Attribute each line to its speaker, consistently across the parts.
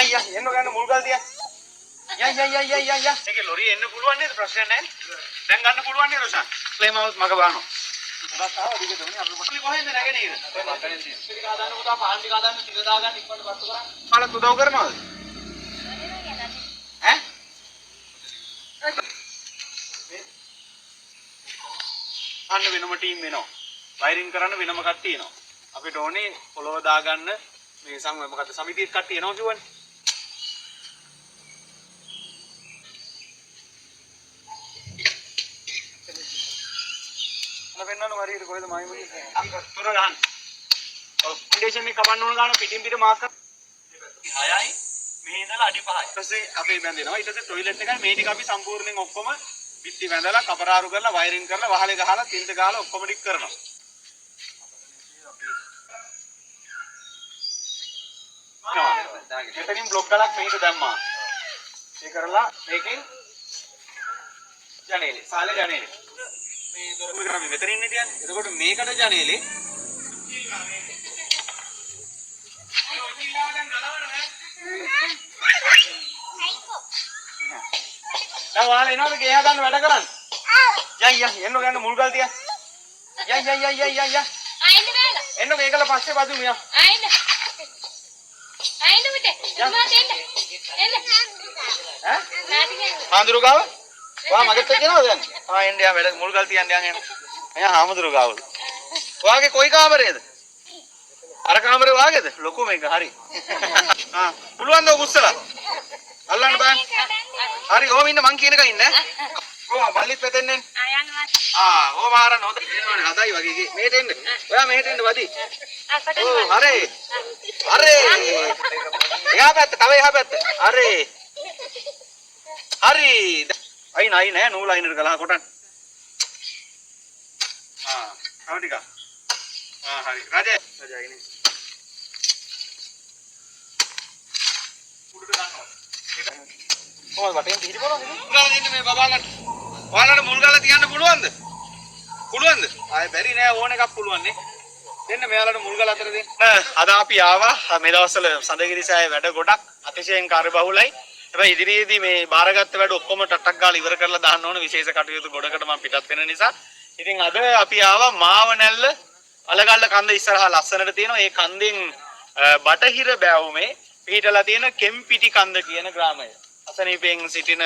Speaker 1: යයි එන්න ගන්න මුල් ගල් තියා. යයි. ඒකේ ලොරිය එන්න පුළුවන් නේද ප්‍රශ්න නැහැ. දැන් ගන්න පුළුවන් නේද රොෂන්? ක්ලේමවුත් මග බලනවා. රස්සාව දිගට උනේ අපි මොකද කොහෙන්ද නැගෙන්නේ? අපේ මතලෙන් තියෙන. ටික ආදාන්න පුතා පාන් ටික ආදාන්න තිර දාගන්න ඉක්මනට පත්තු කරා. මලත් උදව් කරනවද? ඈ? අන්න වෙනම ටීම් වෙනවා. වයරින් කරන්න වෙනම කට්ටිය එනවා. අපිට ඕනේ පොළව දාගන්න මේ මොකද්ද සමිතියේ කට්ටිය එනවා කියවනේ. වෙන්නන වරියට කොහෙද මයිමුනි තුර ගහන්න. ඔව් ෆවුන්ඩේෂන් එක කපන්න ඕන ගන්න පිටින් පිට මාක් කර 6යි මෙහි ඉඳලා අඩි 5යි. ඊට පස්සේ අපි බැඳෙනවා. ඊට පස්සේ টয়ලට් එකයි මේ ටික අපි සම්පූර්ණයෙන් ඔක්කොම පිටි බැඳලා කපරාරු කරලා වයරින් කරලා වහලේ ගහලා තින්ත ගහලා ඔක්කොම ටික කරනවා. මෙතනින් බ්ලොක් ගලක් මේක දැම්මා. ඒ කරලා මේකෙන් ජනේලේ සාලේ ජනේලේ මේ දොරම කරන්නේ මෙතන ඉන්නේ තියන්නේ. එතකොට මේකට ජනේලේ දැන් ඔයාලා එනවද ගේ හදන්න වැඩ කරන්න? යයි එන්න ගන්න මුල් ගල් තියා. යයි.
Speaker 2: ආයෙත් බෑලා.
Speaker 1: එන්න මේකල පස්සේ බදුමු යා.
Speaker 2: ආයෙත් මුතේ. එන්න.
Speaker 1: ඈ? හාමුදුරු ගාව? ඔයා මගෙත් කියනවද දැන්? එන්න යා වැඩ මුල් ගල් තියන්න යන්න. අයියා හාමුදුරු ගාවද? ඔයාගේ කොයි කාමරේද? අර කාමරේ වාගේද? ලොකු මේක හරි. පුළුවන් ද උස්සලා? අල්ලන්න බෑ. හරි ඕම ඉන්න මං කියන එක ඉන්න. ඔව් මල්ලිත් පැතෙන්න එන්න. ඕම ආරන්න හොඳ කියනවනේ හදයි වගේ මේට එන්න. ඔයා මෙහෙට එන්න වදි. ඔව් හරි. එහා පැත්ත තව එහා පැත්ත. හරි. අයි නෑ නූල් අයිනට ගලහ කොටන්න. තව ටිකක්. හරි. රජයි නේ. උඩට ගන්නවා. කොහොමද වටෙන් පිහිටි බලන්නේ? උගාලා දෙන්න මේ බබාලට. ඔයාලට මුල් ගාලා තියන්න පුළුවන්ද? ආයෙ බැරි නෑ ඕන එකක් පුළුවන් නේ. දෙන්න මෙයාලට මුල් ගාලා අතර දෙන්න. අද අපි ආවා මේ දවස්වල සඳගිරිසෑය වැඩ ගොඩක් අතිශයින් කාර්යබහුලයි. හැබැයි ඉදිරියේදී මේ බාරගත්ත වැඩ ඔක්කොම ටටක් ගාලා ඉවර කරලා දාන්න ඕන විශේෂ කටයුතු ගොඩකට මම පිටත් වෙන නිසා. ඉතින් අද අපි ආවා මාවනැල්ල අලගල්ල කන්ද ඉස්සරහා ලස්සනට තියෙනවා. ඒ කන්දෙන් බටහිර බෑවුමේ පිහිටලා තියෙන කෙම්පිටි කන්ද කියන ග්‍රාමය. අසනීපෙන් සිටින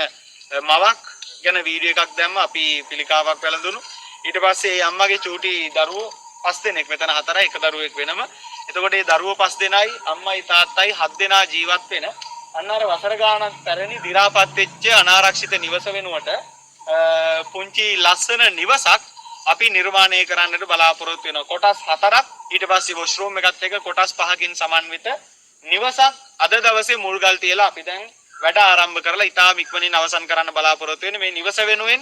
Speaker 1: මවක් ගැන වීඩියෝ එකක් දැම්ම අපි පිළිකාවක් වැළඳුණු. ඊට පස්සේ ඒ අම්මගේ චූටි දරුවෝ 5 දෙනෙක් මෙතන 4යි එක දරුවෙක් වෙනම. එතකොට මේ දරුවෝ 5 දෙනයි අම්මයි තාත්තයි 7 දෙනා ජීවත් වෙන අන්න අර වසර ගානක් පැරණි දි รา පත් වෙච්ච අනාරක්ෂිත නිවස වෙනුවට පුංචි ලස්සන නිවසක් අපි නිර්මාණය කරන්නට බලාපොරොත්තු වෙනවා. කොටස් 4ක් ඊට පස්සේ වොෂ්රූම් එකත් එක්ක කොටස් 5කින් සමන්විත නිවසක් අද දවසේ මුල්ගල් තියලා අපි දැන් වැඩ ආරම්භ කරලා ඉතාම ඉක්මනින් අවසන් කරන්න බලාපොරොත්තු වෙන්නේ. මේ නිවස වෙනුවෙන්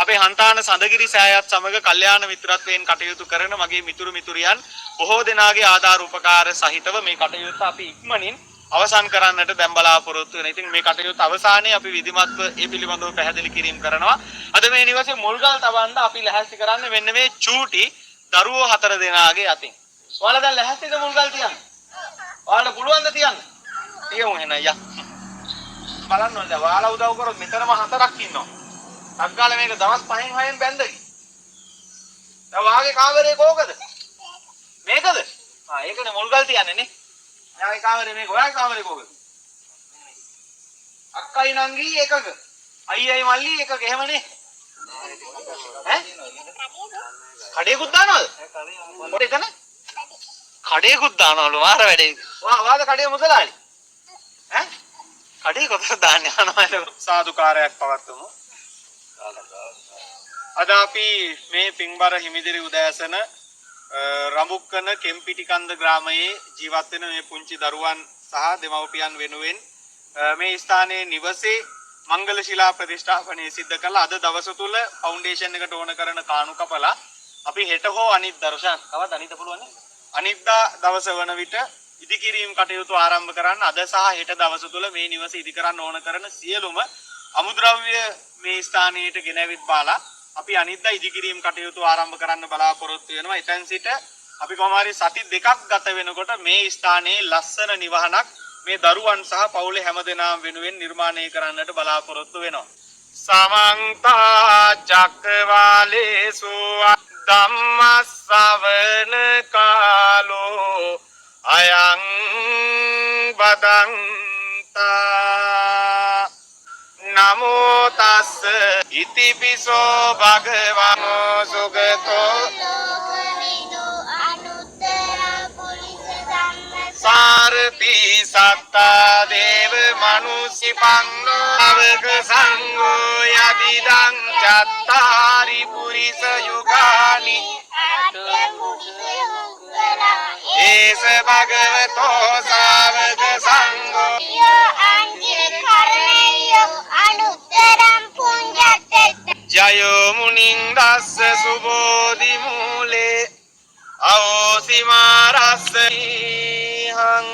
Speaker 1: අපේ හන්තාන සඳගිරි සෑයත් සමග කල්යාණ මිත්‍රත්වයෙන් කටයුතු කරන මගේ මිතුරු මිතුරියන් බොහෝ දෙනාගේ ආධාර උපකාර සහිතව මේ කටයුත්ත අපි ඉක්මනින් අවසන් කරන්නට දැන් බලාපොරොත්තු වෙනවා. ඉතින් මේ කටයුත්ත අවසානයේ අපි විධිමත්ව ඒ පිළිබඳව පැහැදිලි කිරීම කරනවා. අද මේ නිවසේ මුල්ගල් තබන්න අපි ලැහැස්ති කරන්නේ මෙන්න මේ චූටි දරුවෝ 4 දෙනාගේ අතින්. ඔයාලා දැන් ලැහැස්තිද මුල්ගල් තියන්න? ඔයාලට පුළුවන් ද තියන්න? තියමු එහෙනම් යා. බලන්න ඕනේ. ඔයාලා උදව් කරොත් මෙතනම 4ක් ඉන්නවා. අග්ගාල මේක දවස් 5න් 6න් බැන්දකි. දැන් වාගේ කාමරේ කෝකද? මේකද? ඒකනේ මුල්ගල් තියන්නේ නේ. එයාගේ කාමරේ මේක. ඔයාගේ කාමරේ කෝකද? අක්කයි නංගි එකක. අයියයි මල්ලි එකක එහෙමනේ. ඈ? කඩේකුත් දානවද? පොඩි එතන? කඩේකුත් දානවලු මාර වැඩේ. වාද කඩේ මුදලාලි. ඈ? කඩේ කොතන දාන්න යනවා සාදුකාරයක් පවත්වමු. අද අපි මේ පින්බර හිමිදිරි උදෑසන රඹුක්කන කෙම්පිටිකන්ද ග්‍රාමයේ ජීවත් වෙන මේ පුංචි දරුවන් සහ දෙමව්පියන් වෙනුවෙන් මේ ස්ථානයේ නිවසේ මංගල ශිලා ප්‍රතිෂ්ඨාපනය සිද්ධ කළා. අද දවස තුල ෆවුන්ඩේෂන් එකට ඕන කරන කාණු කපලා අපි හෙට හෝ අනිත් දර්ශන කවද අනිත් පුළුවන් නේ? අනිද්දා දවස වන විට ඉදිකිරීම් කටයුතු ආරම්භ කරන්න අද සහ හෙට දවස තුල මේ නිවස ඉදි කරන්න ඕන කරන සියලුම අමුද්‍රව්‍ය මේ ස්ථානයට ගෙනවිත් බාලා අපි අනිද්දා ඉදිකිරීම් කටයුතු ආරම්භ කරන්න බලාපොරොත්තු වෙනවා. එතෙන් සිට අපි කොහොම හරි සති 2ක් ගත වෙනකොට මේ ස්ථානයේ ලස්සන නිවහනක් මේ දරුවන් සහ පවුලේ හැමදෙනාම වෙනුවෙන් නිර්මාණය කරන්නට බලාපොරොත්තු වෙනවා. සමන්ත චක්කවාලේසු ධම්ම ශ්‍රවණ කාලෝ අයං බදන්තා නමෝ තස්ස ඉතිපිසෝ භගවතෝ සුගතෝ සාරති සත්තා දේව මනුසි පන්නෝ අවක සංඝෝ යදිදං චත්තාරි පුරිස යුගානි ඒස භගවතෝ සාවක සංඝෝ ජයෝ මුනිං දස්ස සුබෝධි මූලේ අවෝසිමාරස්ස හං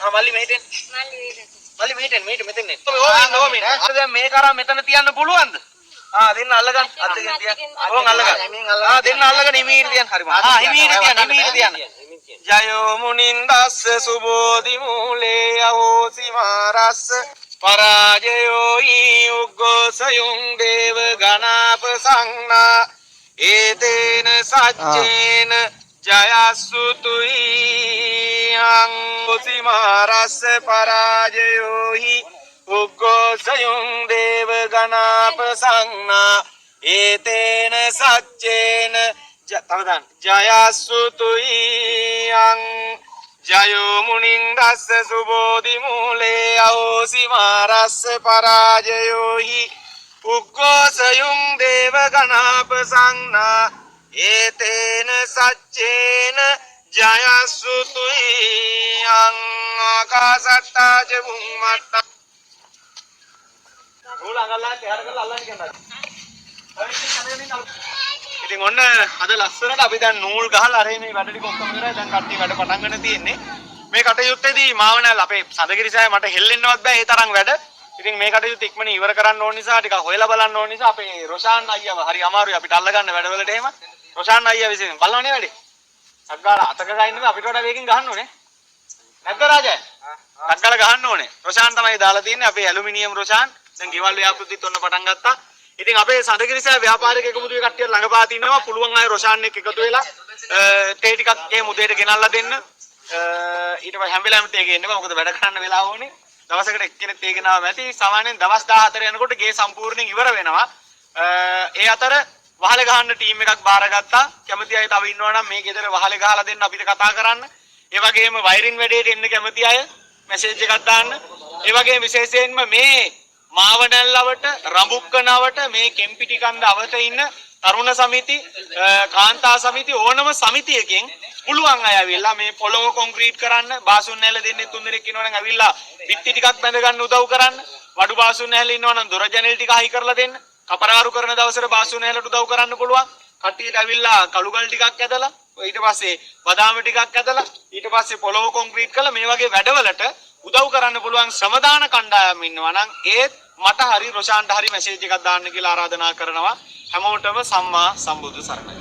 Speaker 1: මල්ලි මෙහෙටෙන් මෙහෙට මෙතෙන් නේ ඕමින් දැන් මේක අරන් මෙතන තියන්න පුළුවන්ද දෙන්න අල්ලගන්න අත් දෙකෙන් තියන්න ඕන් අල්ලගන්න දෙන්න අල්ලගෙන හිමීට තියන්න හරි මම හිමීට තියන්න ජයෝ මුනිං දස්ස සුබෝධි මූලේ අවෝසිමාරස්ස පරාජයෝ ඊ උග්ගෝසයුං දේව ගණාප සංනා ඒතේන සච්චේන ජයස්සුතුයි අං උසිමාරස්ස පරාජයෝ හි උග්ගෝසයුං දේව ගණාප සංනා ඒතේන සච්චේන තවදන් ජයස්සුතුයි අං ජයෝ මුනිං දස්ස සුබෝධි මූලේ අවෝසිමාරස්ස පරාජයෝ හි උග්ගෝසයුං දේව ගණාප සංනා ඒතේන සච්චේන ජයස්සුතුයි අං ආකාසට්ටා ච බුම්මට්ටා ඉතින් ඔන්න අද ලස්සනට අපි දැන් නූල් ගහලා අර මේ වැඩ ටික ඔක්කොම කරලා දැන් කට්ටිය වැඩ පටන් ගන්න තියෙන්නේ. මේ කටයුත්තේදී මාවනල් අපේ සඳගිරිසෑය මට හෙල්ලෙන්නවත් බෑ ඒ තරම් වැඩ. ඉතින් මේ කටයුත්ත ඉක්මනින් ඉවර කරන්න ඕන නිසා ටිකක් හොයලා බලන්න ඕන නිසා අපේ රොෂාන් අයියව හරි අමාරුයි අපිට අල්ල ගන්න වැඩවලට එහෙම. රොෂාන් අයියා විසින් බලනවනේ වැඩි. අග්ගාලා අතක ගහින්න බෑ අපිට වඩා වේගෙන් ගහන්න ඕනේ. නැද්ද රාජය? අග්ගාලා ගහන්න ඕනේ. රොෂාන් තමයි දාලා තියෙන්නේ අපේ ඇලුමිනියම් රොෂාන්. දැන් ගෙවල් ව්‍යාපෘතිත් ඔන්න පටන් ගත්තා. ඉතින් අපේ සඳගිරිසෑය ව්‍යාපාරික එකමුතුවේ කට්ටිය ළඟපා තින්නවා පුළුවන් අය රොෂාන් එක්ක එකතු වෙලා තේ ටිකක් එහෙම උදේට ගෙනල්ලා දෙන්න. ඊට පස්සේ හැම වෙලාවෙම තේ ගේන්න බෑ මොකද වැඩ කරන්න වෙලාව ඕනේ. දවසකට එක්කෙනෙක් තේ ගෙනාවම ඇති. සාමාන්‍යයෙන් දවස් 14 යනකොට ගේ සම්පූර්ණයෙන් ඉවර වෙනවා. ඒ අතර වහල ගහන්න ටීම් එකක් බාරගත්තා. කැමති අය තව ඉන්නවා නම් මේ ගෙදර වහල ගහලා දෙන්න අපිට කතා කරන්න. ඒ වගේම වයරින් වැඩේට එන්න කැමති අය මැසේජ් එකක් දාන්න. ඒ වගේම විශේෂයෙන්ම මේ මාවනල්ලවට රඹුක්කනවට මේ කෙම්පිටි කන්ද අවත ඉන්න තරුණ සමිති කාන්තා සමිති ඕනම සමිතියකින් පුළුවන් අය ඇවිල්ලා මේ පොළොව කොන්ක්‍රීට් කරන්න බාසුන් නැල දෙන්නේ තුන් දෙනෙක් ඉන්නවනම් ඇවිල්ලා බිත්ති ටිකක් බැඳ ගන්න උදව් කරන්න වඩු බාසුන් නැල ඉන්නවනම් දොර ජනෙල් ටික හයි කරලා දෙන්න කපරාරු කරන දවසට බාසුන් නැලට උදව් කරන්න පුළුවන් කට්ටියට ඇවිල්ලා කළුගල් ටිකක් ඇදලා ඊට පස්සේ බදාම ටිකක් ඇදලා ඊට පස්සේ පොළොව කොන්ක්‍රීට් කරලා මේ වගේ වැඩවලට උදව් කරන්න පුළුවන් ශ්‍රමදාන කණ්ඩායම් ඉන්නවා නම් ඒත් මට හරි රොෂාන්ට හරි මැසේජ් එකක් දාන්න කියලා ආරාධනා කරනවා හැමෝටම සම්මා සම්බුදු සරණයි